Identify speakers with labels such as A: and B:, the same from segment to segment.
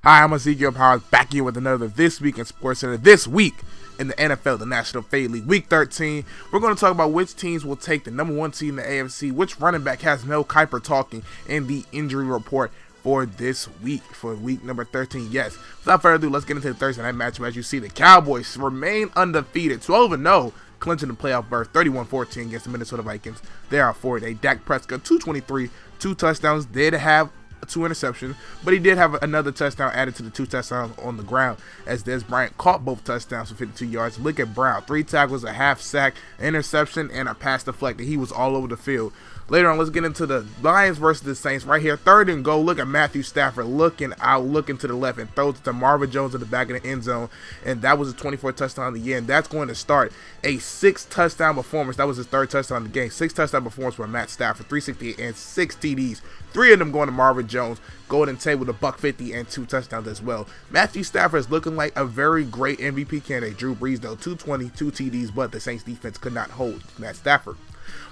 A: Hi, I'm Ezekiel Powers, back here with another This Week in Sportscenter. This week in the NFL, the National Football League, Week 13. We're going to talk about which teams will take the number 1 seed in the AFC, which running back has Mel Kiper talking, and the injury report for this week, for week number 13. Yes, without further ado, let's get into the Thursday night matchup. As you see, the Cowboys remain undefeated, 12-0, clinching the playoff berth, 31-14 against the Minnesota Vikings. They are 4-8. Dak Prescott, 223, 2 touchdowns, did have 2 interceptions, but he did have another touchdown added to the 2 touchdowns on the ground, as Des Bryant caught both touchdowns for 52 yards. Look at Brown, 3 tackles, a half sack, an interception, and a pass deflected. He was all over the field. Later on, let's get into the Lions versus the Saints right here. 3rd and goal. Look at Matthew Stafford looking out, looking to the left, and throws it to Marvin Jones in the back of the end zone, and that was a 24 touchdown of the year, and that's going to start a 6 touchdown performance. That was his 3rd touchdown of the game. 6 touchdown performance for Matt Stafford, 368 and 6 TDs. 3 of them going to Marvin Jones. Golden Tate with a $150 and 2 touchdowns as well. Matthew Stafford is looking like a very great MVP candidate. Drew Brees, though, 220, 2 TDs, but the Saints defense could not hold Matt Stafford.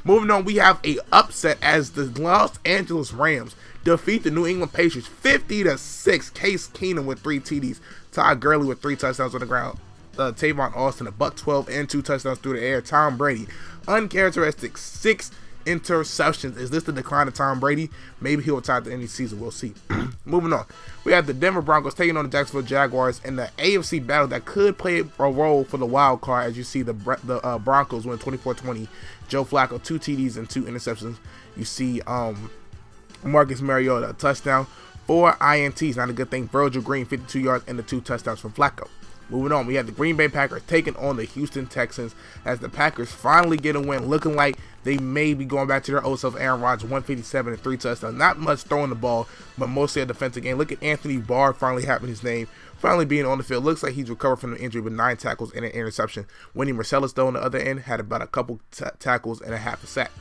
A: Moving on, we have a upset as the Los Angeles Rams defeat the New England Patriots 50-6. Case Keenum with 3 TDs. Todd Gurley with 3 touchdowns on the ground. Tavon Austin, a $112 and 2 touchdowns through the air. Tom Brady, uncharacteristic 6 interceptions. Is this the decline of Tom Brady? Maybe he'll retire at the end of the season. We'll see. Moving on, we have the Denver Broncos taking on the Jacksonville Jaguars in the AFC battle that could play a role for the wild card. As you see, the Broncos win 24-20. Joe Flacco, 2 TDs and 2 interceptions. You see Marcus Mariota, a touchdown, 4 INTs. Not a good thing. Virgil Green, 52 yards and the 2 touchdowns from Flacco. Moving on, we have the Green Bay Packers taking on the Houston Texans as the Packers finally get a win, looking like they may be going back to their old self. Aaron Rodgers, 157 and 3 touchdowns. Not much throwing the ball, but mostly a defensive game. Look at Anthony Barr finally having his name, finally being on the field. Looks like he's recovered from the injury with 9 tackles and an interception. Winnie Marcellus, though, on the other end, had about a couple tackles and a half a sack.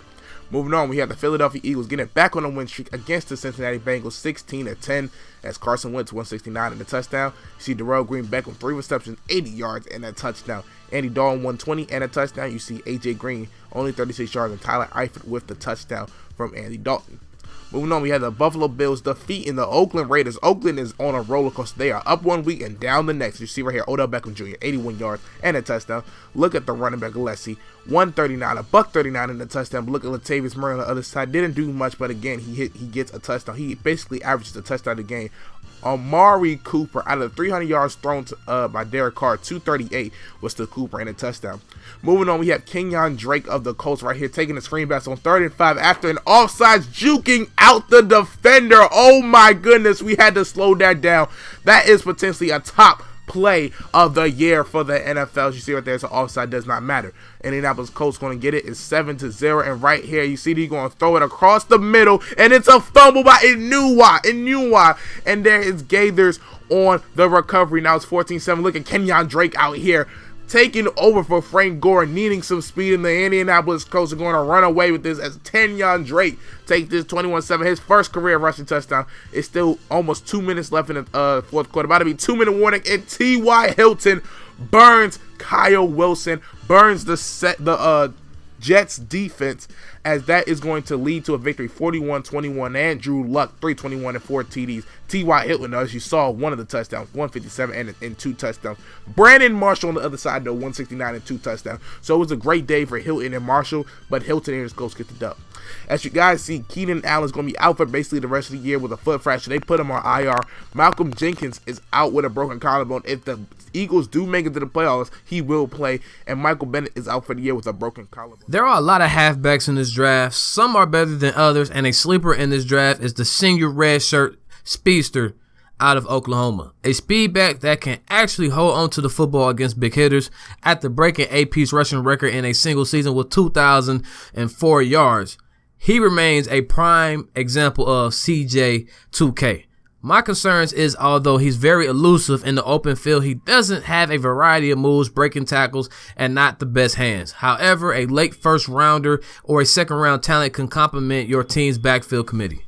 A: Moving on, we have the Philadelphia Eagles getting back on a win streak against the Cincinnati Bengals, 16-10, as Carson Wentz 169 and a touchdown. You see Darrell Green back with 3 receptions, 80 yards and a touchdown. Andy Dalton 120 and a touchdown. You see AJ Green only 36 yards, and Tyler Eifert with the touchdown from Andy Dalton. Moving on, we have the Buffalo Bills defeating the Oakland Raiders. Oakland is on a roller coaster. They are up 1 week and down the next. You see right here, Odell Beckham Jr., 81 yards and a touchdown. Look at the running back, Alessi, 139, a $139 and a touchdown. But look at Latavius Murray on the other side. Didn't do much, but again, he gets a touchdown. He basically averages a touchdown a game. Amari Cooper, out of the 300 yards thrown by Derek Carr, 238 was to Cooper and a touchdown. Moving on, we have Kenyon Drake of the Colts right here taking the screen pass on 3rd and 5 after an offsides, juking out the defender. Oh my goodness, we had to slow that down. That is potentially a top play of the year for the NFL. As you see right there, so offside does not matter. Indianapolis Colts going to get it. It's 7-0, and right here you see he's going to throw it across the middle, and it's a fumble by Inouye. And there is Gaithers on the recovery. Now it's 14-7. Look at Kenyon Drake out here taking over for Frank Gore, needing some speed, and the Indianapolis Colts are going to run away with this as Kenyon Drake takes this 21-7, his first career rushing touchdown. It's still almost 2 minutes left in the 4th quarter. About to be 2-minute warning, and T.Y. Hilton burns Kyle Wilson, burns the Jets defense, as that is going to lead to a victory, 41-21. Andrew Luck, 321 and 4 TDs. T.Y. Hilton, as you saw, one of the touchdowns, 157 and 2 touchdowns. Brandon Marshall on the other side, though, 169 and 2 touchdowns. So it was a great day for Hilton and Marshall, but Hilton and his coach get the dub. As you guys see, Keenan Allen's going to be out for basically the rest of the year with a foot fracture. They put him on IR. Malcolm Jenkins is out with a broken collarbone. If the Eagles do make it to the playoffs, he will play. And Michael Bennett is out for the year with a broken collarbone.
B: There are a lot of halfbacks in this draft. Some are better than others, and a sleeper in this draft is the senior redshirt speedster out of Oklahoma. A speedback that can actually hold on to the football against big hitters after breaking AP's rushing record in a single season with 2,004 yards. He remains a prime example of CJ2K. My concerns is, although he's very elusive in the open field, he doesn't have a variety of moves, breaking tackles, and not the best hands. However, a late first rounder or a second round talent can complement your team's backfield committee.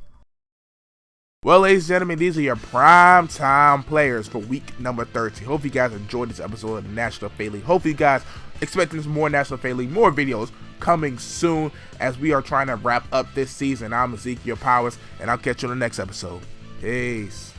A: Well, ladies and gentlemen, these are your prime time players for week number 13. Hope you guys enjoyed this episode of the National Football League. Hope you guys expecting more National Football League, more videos coming soon as we are trying to wrap up this season. I'm Ezekiel Powers, and I'll catch you on the next episode. Peace.